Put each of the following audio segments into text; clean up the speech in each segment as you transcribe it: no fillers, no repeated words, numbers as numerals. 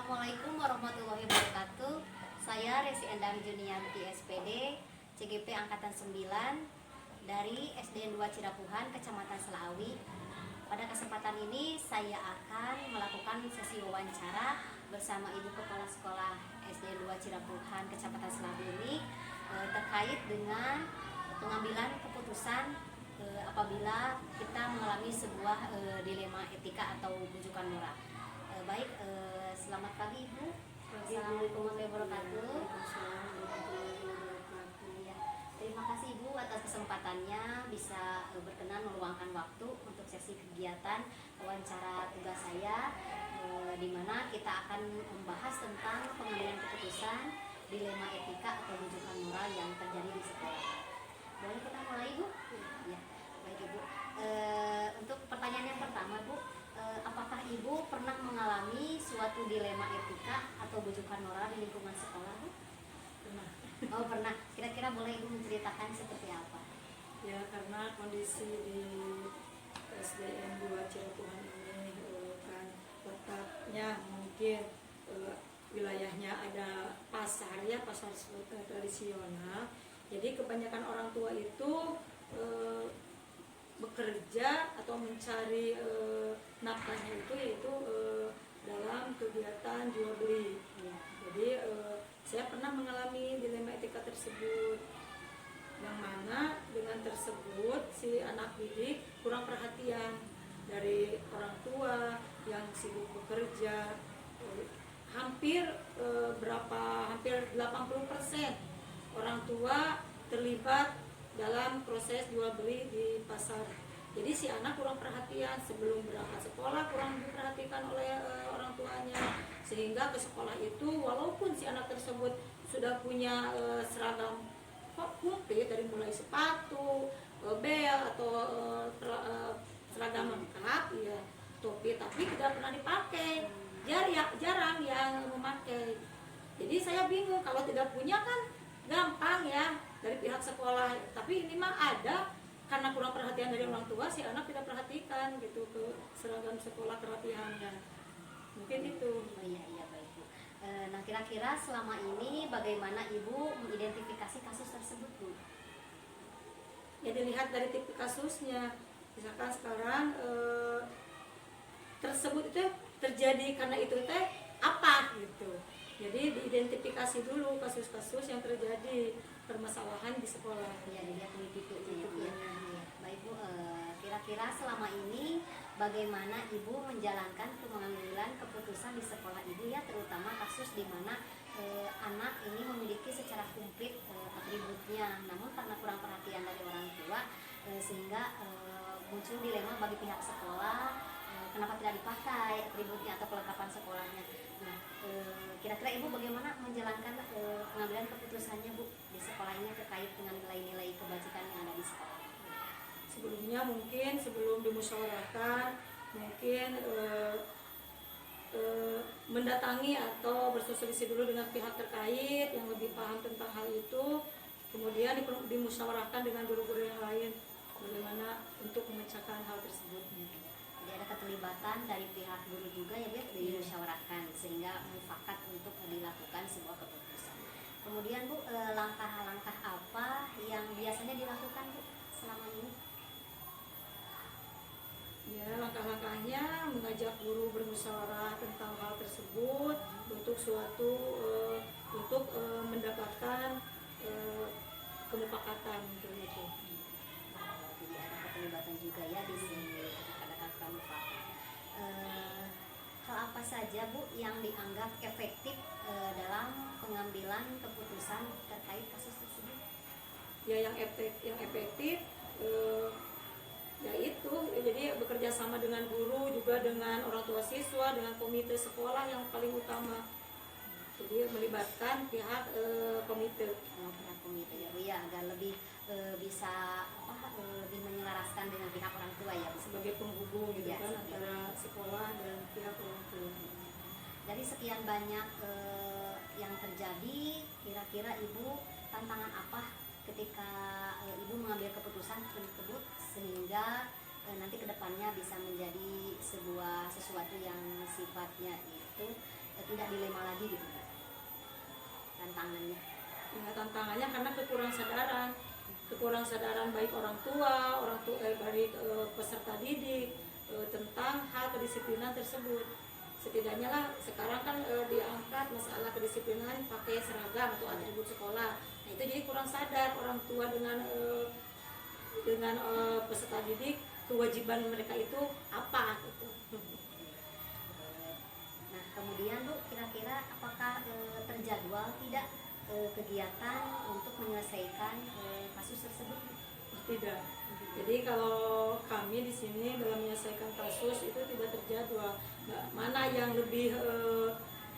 Assalamualaikum warahmatullahi wabarakatuh. Saya Resi Endang Junianti SPD, CGP Angkatan 9 dari SDN 2 Cirapuhan, Kecamatan Selaawi. Pada kesempatan ini saya akan melakukan sesi wawancara bersama Ibu Kepala Sekolah SDN 2 Cirapuhan, Kecamatan Selaawi ini terkait dengan pengambilan keputusan apabila kita mengalami sebuah dilema etika atau bujukan moral. Baik, selamat pagi Ibu. Assalamualaikum warahmatullahi wabarakatuh. Ya, terima kasih Ibu atas kesempatannya bisa berkenan meluangkan waktu untuk sesi kegiatan wawancara tugas saya, di mana kita akan membahas tentang pengambilan keputusan dilema etika atau bujukan moral yang terjadi di sekolah. Boleh kita mulai Bu? Ya, baik Ibu. Untuk pertanyaan yang pertama Bu, apakah Ibu pernah mengalami suatu dilema etika atau bujukan moral di lingkungan sekolah Bu? Pernah. Oh pernah. Kira-kira boleh Ibu menceritakan seperti apa? Ya, karena kondisi di SDN 2 Cirapuhan ini kan letaknya mungkin wilayahnya ada pasar ya, pasar tradisional. Jadi kebanyakan orang tua itu bekerja atau mencari nafkahnya itu yaitu dalam kegiatan jual beli. Ya. Jadi saya pernah mengalami dilema etika tersebut, yang mana dengan tersebut si anak didik kurang perhatian dari orang tua yang sibuk bekerja. Hampir 80% orang tua terlibat dalam proses jual beli di pasar. Jadi si anak kurang perhatian, sebelum berangkat sekolah kurang diperhatikan oleh orang tuanya, sehingga ke sekolah itu walaupun si anak tersebut sudah punya seragam komplit dari mulai sepatu, bel atau seragam lengkap ya, topi, tapi tidak pernah dipakai. Jarang yang memakai. Jadi saya bingung, kalau tidak punya kan gampang ya dari pihak sekolah, tapi ini mah ada karena kurang perhatian dari orang tua, si anak tidak perhatikan gitu ke seragam sekolah kerapihannya. Mungkin itu. Oh iya baik Bu. Nah kira-kira selama ini bagaimana Ibu mengidentifikasi kasus tersebut Bu? Ya dilihat dari tipe kasusnya. Misalkan sekarang tersebut itu terjadi karena itu teh apa gitu. Jadi diidentifikasi dulu kasus-kasus yang terjadi permasalahan di sekolah. Ya dilihat dari titiknya ya. Baik Bu, kira-kira selama ini bagaimana Ibu menjalankan pengambilan keputusan di sekolah Ibu ya, terutama kasus di mana anak ini memiliki secara komplit atributnya, namun karena kurang perhatian dari orang tua sehingga muncul dilema bagi pihak sekolah, kenapa tidak dipakai atributnya atau kelengkapan sekolahnya. Nah, kira-kira Ibu bagaimana menjalankan pengambilan keputusannya Bu di sekolah ini terkait dengan nilai-nilai kebajikan yang ada di sekolah? Sebelumnya mungkin sebelum dimusyawarahkan mungkin mendatangi atau bersosialisasi dulu dengan pihak terkait yang lebih paham tentang hal itu, kemudian dimusyawarahkan dengan guru-guru yang lain bagaimana untuk memecahkan hal tersebut. Jadi ada keterlibatan dari pihak guru juga ya Bu, dimusyawarahkan sehingga mufakat untuk dilakukan sebuah keputusan. Kemudian Bu, langkah-langkah apa yang biasanya dilakukan Bu selama ini? Ya, langkah-langkahnya mengajak guru bermusyawarah tentang hal tersebut untuk untuk mendapatkan kemufakatan gitu. Jadi ada keterlibatan juga ya di sini kata-kata mufakat. Hal apa saja Bu yang dianggap efektif dalam pengambilan keputusan terkait kasus tersebut? Ya, yang efektif yaitu jadi bekerja sama dengan guru, juga dengan orang tua siswa, dengan komite sekolah yang paling utama. Jadi melibatkan pihak komite. Pihak komite ya Bu ya, agar lebih bisa lebih menyelaraskan dengan pihak orang tua ya Bu. Sebagai penghubung gitu Ya, kan antara sekolah dan pihak orang tua. Dari sekian banyak yang terjadi, kira-kira Ibu tantangan apa ketika Ibu mengambil keputusan tersebut sehingga nanti kedepannya bisa menjadi sesuatu yang sifatnya itu tidak dilema lagi gitu Pak? Tantangannya. Ya, tantangannya karena kekurang sadaran baik orang tua baik peserta didik tentang hal kedisiplinan tersebut. Setidaknya lah sekarang kan diangkat masalah kedisiplinan pakai seragam atau atribut sekolah. Nah itu jadi kurang sadar orang tua dengan peserta didik kewajiban mereka itu apa gitu. Nah kemudian Bu, kira-kira apakah terjadwal tidak kegiatan untuk menyelesaikan kasus tersebut? Tidak. Jadi kalau kami di sini dalam menyelesaikan kasus itu tidak terjadwal. Mana yang lebih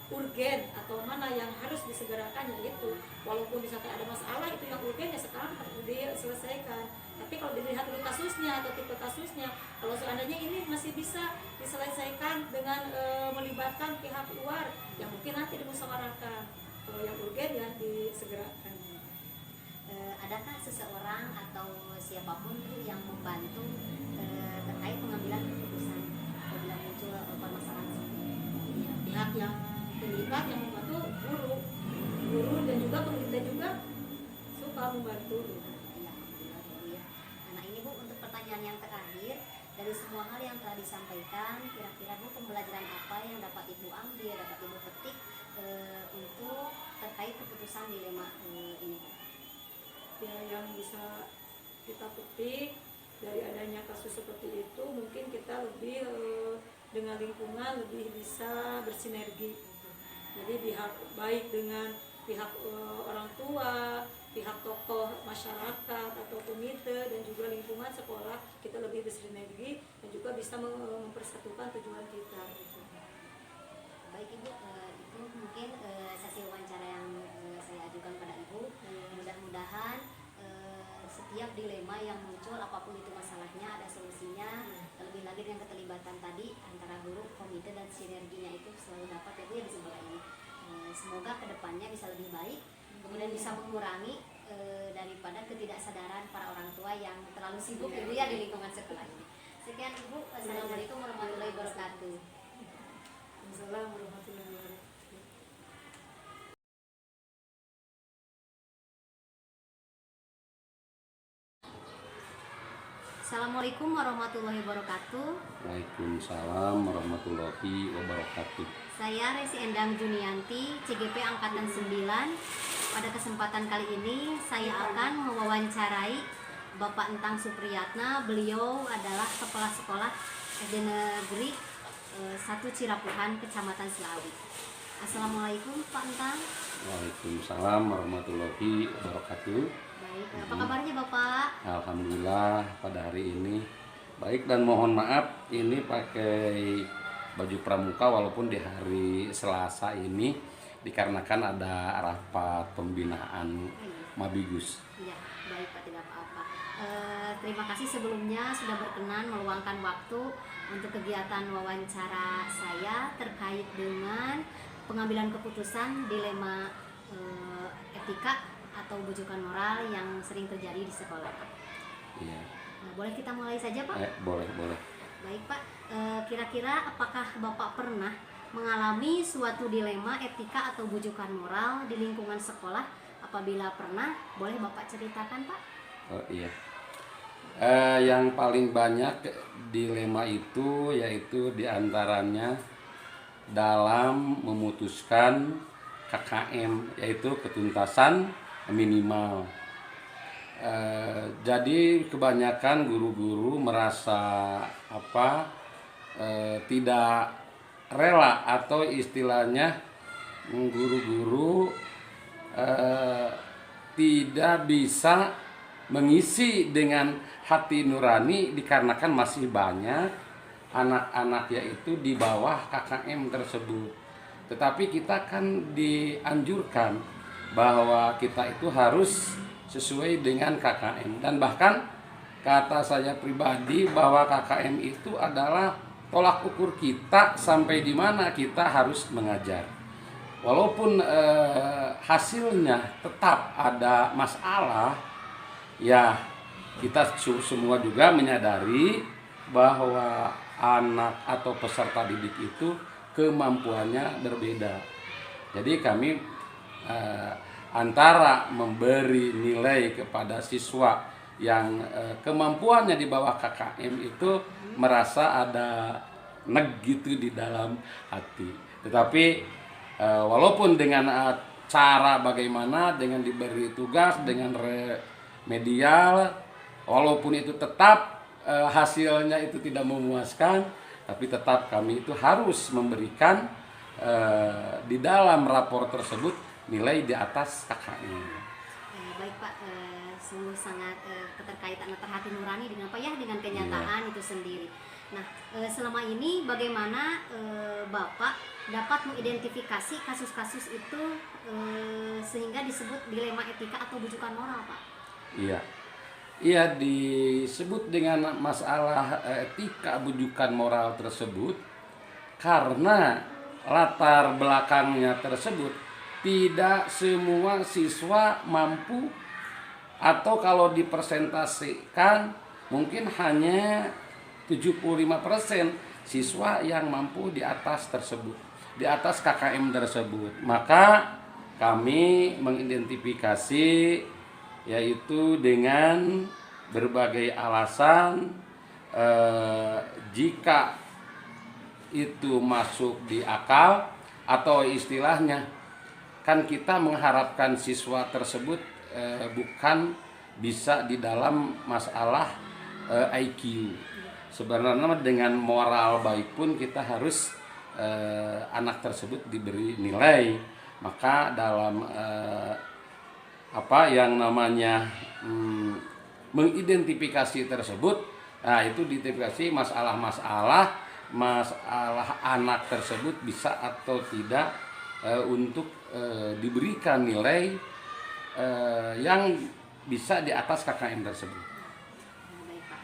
urgen atau mana yang harus disegerakan ya itu. Walaupun misalkan ada masalah itu yang urgen ya sekarang harus diselesaikan. Tapi kalau dilihat dulu kasusnya atau tipe kasusnya, kalau seandainya ini masih bisa diselesaikan dengan melibatkan pihak luar, yang mungkin nanti dimusyawarahkan. Kalau yang urgen ya disegerakan. Adakah seseorang atau siapapun itu yang membantu terkait pengambilan keputusan apabila muncul permasalahan seperti ini? Ya, pihak yang terlibat yang membantu guru dan juga pemerintah juga suka membantu. Ya, alhamdulillah Bu ya. Nah ini Bu, untuk pertanyaan yang terakhir, dari semua hal yang telah disampaikan, kira-kira Bu pembelajaran apa yang dapat Ibu ambil, dapat Ibu petik untuk terkait keputusan dilema ini? Ya, yang bisa kita petik dari adanya kasus seperti itu, mungkin kita lebih dengan lingkungan lebih bisa bersinergi. Jadi baik dengan pihak orang tua, pihak tokoh masyarakat atau komite dan juga lingkungan sekolah, kita lebih bersinergi dan juga bisa mempersatukan tujuan kita. Baik Ibu, itu mungkin sesi wawancara yang saya ajukan pada Ibu. Mudah-mudahan setiap dilema yang muncul apapun itu masalahnya ada solusinya. Terlebih lagi dengan keterlibatan tadi antara guru, komite dan sinerginya itu selalu dapat ya Bu ya di sekolah ini. Semoga kedepannya bisa lebih baik, kemudian bisa mengurangi daripada ketidaksadaran para orang tua yang terlalu sibuk Ibu ya di lingkungan sekolah ini. Sekian Ibu, Assalamualaikum warahmatullahi wabarakatuh. Assalamualaikum warahmatullahi wabarakatuh. Assalamualaikum warahmatullahi wabarakatuh. Waalaikumsalam warahmatullahi wabarakatuh. Saya Resi Endang Junianti, CGP Angkatan 9. Pada kesempatan kali ini saya akan mewawancarai Bapak Entang Supriyatna. Beliau adalah Kepala Sekolah SD Negeri 1 Cirapuhan, Kecamatan Selawi. Assalamualaikum Pak Entang. Waalaikumsalam warahmatullahi wabarakatuh. Baik, apa kabarnya Bapak? Alhamdulillah pada hari ini baik dan mohon maaf ini pakai baju pramuka walaupun di hari Selasa ini dikarenakan ada rapat pembinaan Mabigus. Iya, baik Pak, tidak apa-apa. Terima kasih sebelumnya sudah berkenan meluangkan waktu untuk kegiatan wawancara saya terkait dengan pengambilan keputusan dilema etika atau bujukan moral yang sering terjadi di sekolah. Iya. Nah, boleh kita mulai saja Pak? Boleh. Baik Pak, kira-kira apakah Bapak pernah mengalami suatu dilema etika atau bujukan moral di lingkungan sekolah? Apabila pernah, boleh Bapak ceritakan Pak? Oh iya. Yang paling banyak dilema itu yaitu diantaranya dalam memutuskan KKM, yaitu ketuntasan minimal. Jadi kebanyakan guru-guru merasa tidak rela atau istilahnya guru-guru tidak bisa mengisi dengan hati nurani dikarenakan masih banyak anak-anak yaitu di bawah KKM tersebut. Tetapi kita kan dianjurkan bahwa kita itu harus sesuai dengan KKM, dan bahkan kata saya pribadi bahwa KKM itu adalah tolak ukur kita sampai di mana kita harus mengajar. Walaupun hasilnya tetap ada masalah, ya kita semua juga menyadari bahwa anak atau peserta didik itu kemampuannya berbeda. Jadi kami antara memberi nilai kepada siswa yang kemampuannya di bawah KKM itu merasa ada neg gitu di dalam hati. Tetapi walaupun dengan cara bagaimana, dengan diberi tugas, dengan remedial, walaupun itu tetap hasilnya itu tidak memuaskan, tapi tetap kami itu harus memberikan di dalam rapor tersebut nilai di atas KKM. Baik Pak, sungguh sangat keterkaitan antara hati nurani dengan apa ya, dengan kenyataan itu sendiri. Nah, selama ini bagaimana Bapak dapat mengidentifikasi kasus-kasus itu sehingga disebut dilema etika atau bujukan moral, Pak? Iya, disebut dengan masalah etika bujukan moral tersebut karena latar belakangnya tersebut tidak semua siswa mampu, atau kalau dipresentasikan mungkin hanya 75% siswa yang mampu di atas tersebut, di atas KKM tersebut. Maka kami mengidentifikasi yaitu dengan berbagai alasan, jika itu masuk di akal, atau istilahnya kan kita mengharapkan siswa tersebut bukan bisa di dalam masalah IQ. Sebenarnya dengan moral baik pun kita harus anak tersebut diberi nilai. Maka dalam apa yang namanya mengidentifikasi tersebut, nah itu diidentifikasi masalah anak tersebut bisa atau tidak untuk diberikan nilai yang bisa di atas KKM tersebut. Baik Pak.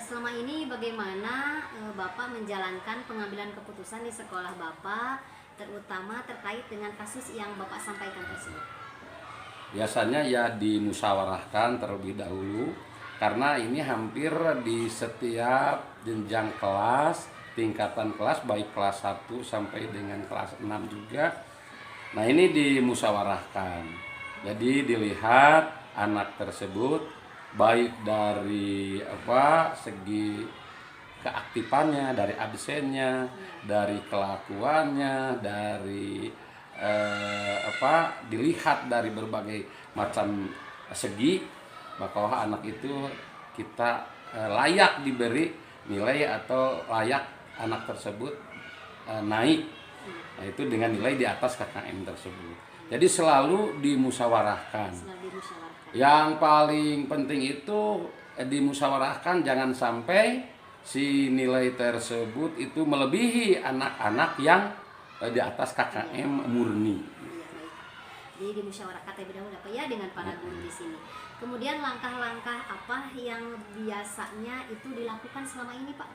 Selama ini bagaimana Bapak menjalankan pengambilan keputusan di sekolah Bapak, terutama terkait dengan kasus yang Bapak sampaikan tersebut? Biasanya ya dimusyawarahkan terlebih dahulu, karena ini hampir di setiap jenjang kelas, tingkatan kelas, baik kelas 1 sampai dengan kelas 6 juga. Nah, ini dimusyawarahkan. Jadi dilihat anak tersebut baik dari segi keaktifannya, dari absennya, dari kelakuannya, dari dilihat dari berbagai macam segi, bahwa anak itu kita layak diberi nilai atau layak anak tersebut naik. Nah, itu dengan nilai di atas KKM tersebut. Jadi selalu dimusyawarahkan. Yang paling penting itu dimusyawarahkan, jangan sampai si nilai tersebut itu melebihi anak-anak yang di atas KKM murni. Jadi dimusyawarahkan terlebih dahulu Pak ya dengan para guru di sini. Kemudian langkah-langkah apa yang biasanya itu dilakukan selama ini Pak?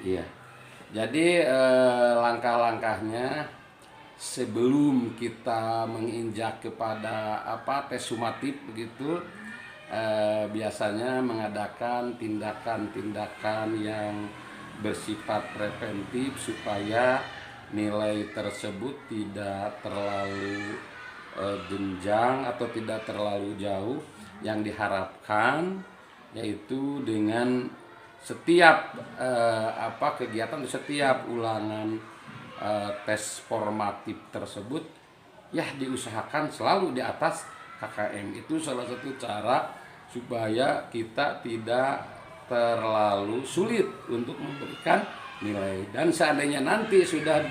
Iya. Jadi langkah-langkahnya sebelum kita menginjak kepada tes sumatif begitu, biasanya mengadakan tindakan-tindakan yang bersifat preventif supaya nilai tersebut tidak terlalu jenjang atau tidak terlalu jauh. Yang diharapkan yaitu dengan setiap kegiatan, setiap ulangan tes formatif tersebut ya diusahakan selalu di atas KKM. Itu salah satu cara supaya kita tidak terlalu sulit untuk memberikan nilai. Dan seandainya nanti sudah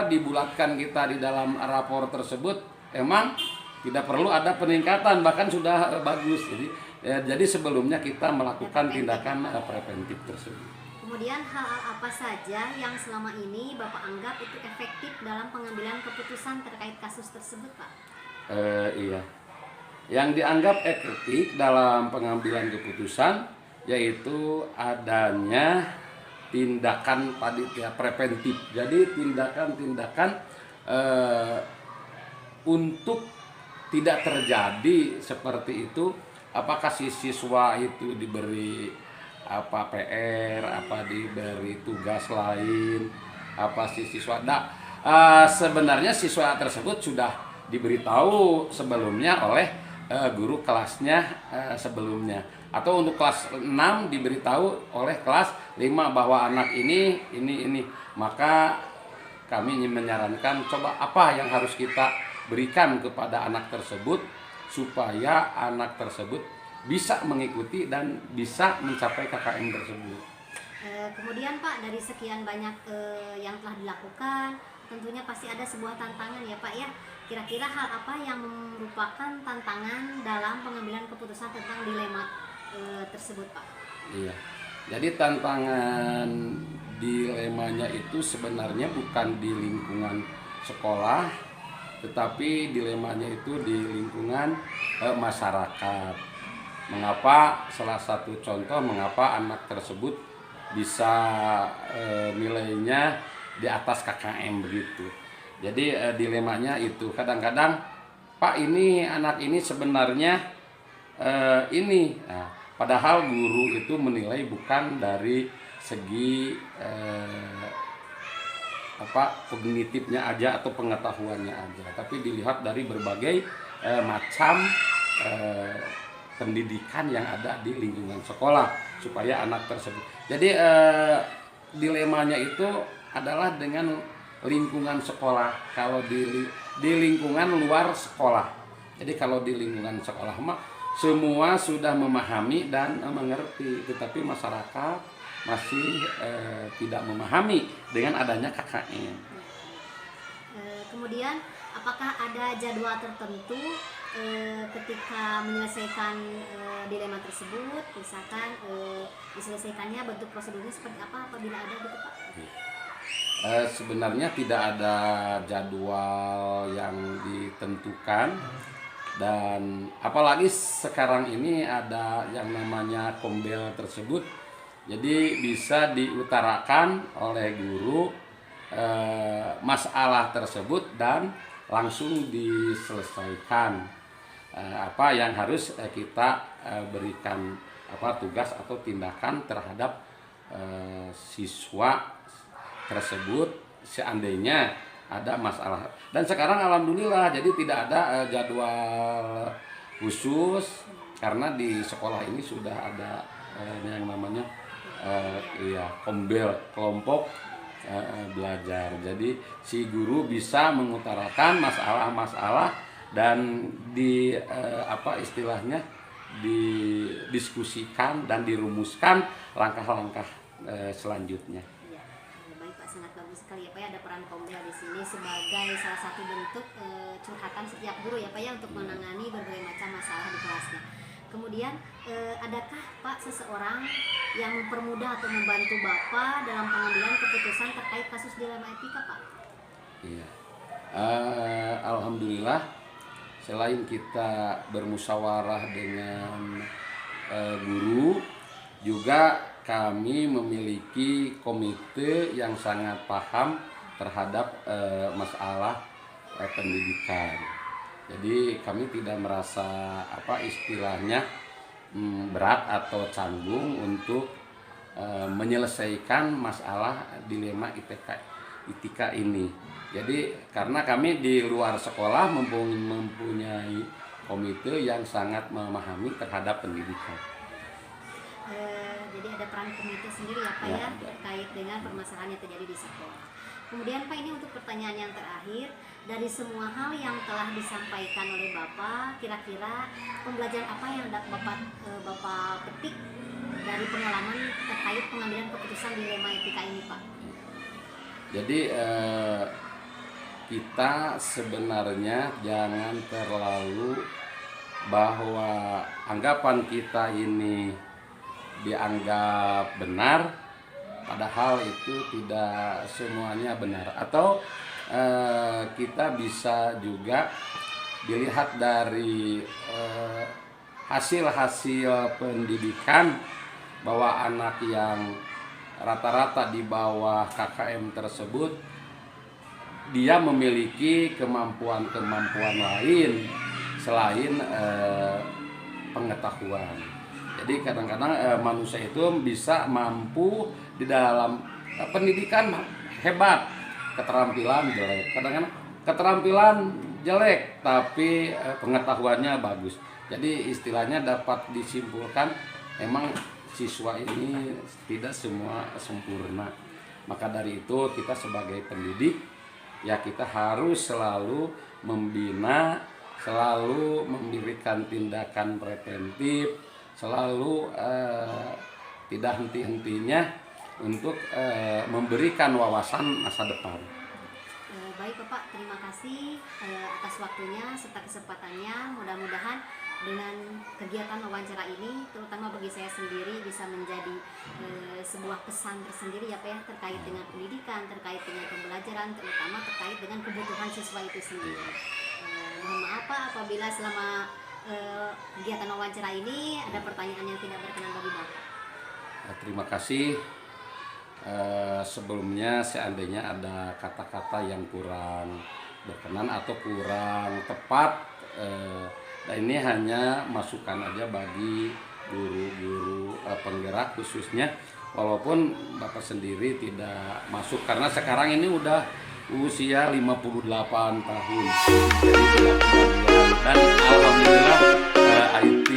dibulatkan kita di dalam rapor tersebut, emang tidak perlu ada peningkatan, bahkan sudah bagus. Jadi sebelumnya kita melakukan tindakan preventif tersebut. Kemudian hal-hal apa saja yang selama ini Bapak anggap itu efektif dalam pengambilan keputusan terkait kasus tersebut, Pak? Iya. Yang dianggap efektif dalam pengambilan keputusan yaitu adanya tindakan preventif. Jadi tindakan-tindakan untuk tidak terjadi seperti itu. Apakah si siswa itu diberi PR, diberi tugas lain, apa si siswa. Sebenarnya siswa tersebut sudah diberitahu sebelumnya oleh guru kelasnya sebelumnya, atau untuk kelas 6 diberitahu oleh kelas 5 bahwa anak ini. Maka kami ingin menyarankan, coba apa yang harus kita berikan kepada anak tersebut supaya anak tersebut bisa mengikuti dan bisa mencapai KKM tersebut. Kemudian Pak, dari sekian banyak yang telah dilakukan, tentunya pasti ada sebuah tantangan ya Pak ya. Kira-kira hal apa yang merupakan tantangan dalam pengambilan keputusan tentang dilema tersebut Pak? Iya, jadi tantangan dilemanya itu sebenarnya bukan di lingkungan sekolah, tetapi dilemanya itu di lingkungan masyarakat. Mengapa, salah satu contoh mengapa anak tersebut bisa nilainya di atas KKM begitu. Jadi dilemanya itu kadang-kadang, Pak, ini anak ini sebenarnya ini. Nah, padahal guru itu menilai bukan dari segi kognitifnya aja atau pengetahuannya aja, tapi dilihat dari berbagai macam pendidikan yang ada di lingkungan sekolah supaya anak tersebut. Jadi dilemanya itu adalah dengan lingkungan sekolah. Kalau di lingkungan luar sekolah, jadi kalau di lingkungan sekolah mah semua sudah memahami dan mengerti, tetapi masyarakat masih tidak memahami dengan adanya KKM. Kemudian apakah ada jadwal tertentu ketika menyelesaikan dilema tersebut, misalkan diselesaikannya bentuk prosedurnya seperti apa apabila ada gitu Pak? Sebenarnya tidak ada jadwal yang ditentukan, dan apalagi sekarang ini ada yang namanya kombel tersebut, jadi bisa diutarakan oleh guru masalah tersebut dan langsung diselesaikan. Apa yang harus kita berikan tugas atau tindakan terhadap siswa tersebut seandainya ada masalah. Dan sekarang alhamdulillah jadi tidak ada jadwal khusus, karena di sekolah ini sudah ada yang namanya kombel, kelompok belajar. Jadi si guru bisa mengutarakan masalah-masalah dan istilahnya didiskusikan dan dirumuskan langkah-langkah selanjutnya. Baik Pak, sangat bagus sekali ya Pak ya, ada peran kombel di sini sebagai salah satu bentuk curhatan setiap guru ya Pak ya untuk menangani berbagai macam masalah di kelasnya. Kemudian adakah Pak seseorang yang mempermudah atau membantu Bapak dalam pengambilan keputusan terkait kasus dilema etika Pak? Iya, alhamdulillah selain kita bermusyawarah dengan guru, juga kami memiliki komite yang sangat paham terhadap masalah pendidikan. Jadi kami tidak merasa istilahnya berat atau canggung untuk menyelesaikan masalah dilema etika ini. Jadi karena kami di luar sekolah mempunyai komite yang sangat memahami terhadap pendidikan. Jadi ada peran komite sendiri ya Pak ya terkait dengan permasalahan yang terjadi di sekolah. Kemudian Pak, ini untuk pertanyaan yang terakhir, dari semua hal yang telah disampaikan oleh Bapak, kira-kira pembelajaran apa yang Bapak petik dari pengalaman terkait pengambilan keputusan dilema etika ini Pak? Jadi kita sebenarnya jangan terlalu bahwa anggapan kita ini dianggap benar, padahal itu tidak semuanya benar. Atau kita bisa juga dilihat dari hasil-hasil pendidikan bahwa anak yang rata-rata di bawah KKM tersebut dia memiliki kemampuan-kemampuan lain selain pengetahuan. Jadi kadang-kadang manusia itu bisa mampu di dalam pendidikan hebat, keterampilan jelek. Kadang-kadang keterampilan jelek tapi pengetahuannya bagus. Jadi istilahnya dapat disimpulkan emang siswa ini tidak semua sempurna. Maka dari itu kita sebagai pendidik ya kita harus selalu membina, selalu memberikan tindakan preventif, selalu tidak henti-hentinya untuk memberikan wawasan masa depan. Baik Bapak, terima kasih atas waktunya serta kesempatannya. Mudah-mudahan dengan kegiatan wawancara ini, terutama bagi saya sendiri, bisa menjadi sebuah pesan tersendiri ya Pak ya, terkait dengan pendidikan, terkait dengan pembelajaran, terutama terkait dengan kebutuhan siswa itu sendiri. Mohon maaf Pak apabila selama kegiatan wawancara ini ada pertanyaan yang tidak berkenan bagi Bapak. Terima kasih. Sebelumnya seandainya ada kata-kata yang kurang berkenan atau kurang tepat, nah ini hanya masukan aja bagi guru-guru penggerak khususnya, walaupun Bapak sendiri tidak masuk karena sekarang ini udah usia 58 tahun. Jadi dan alhamdulillah IT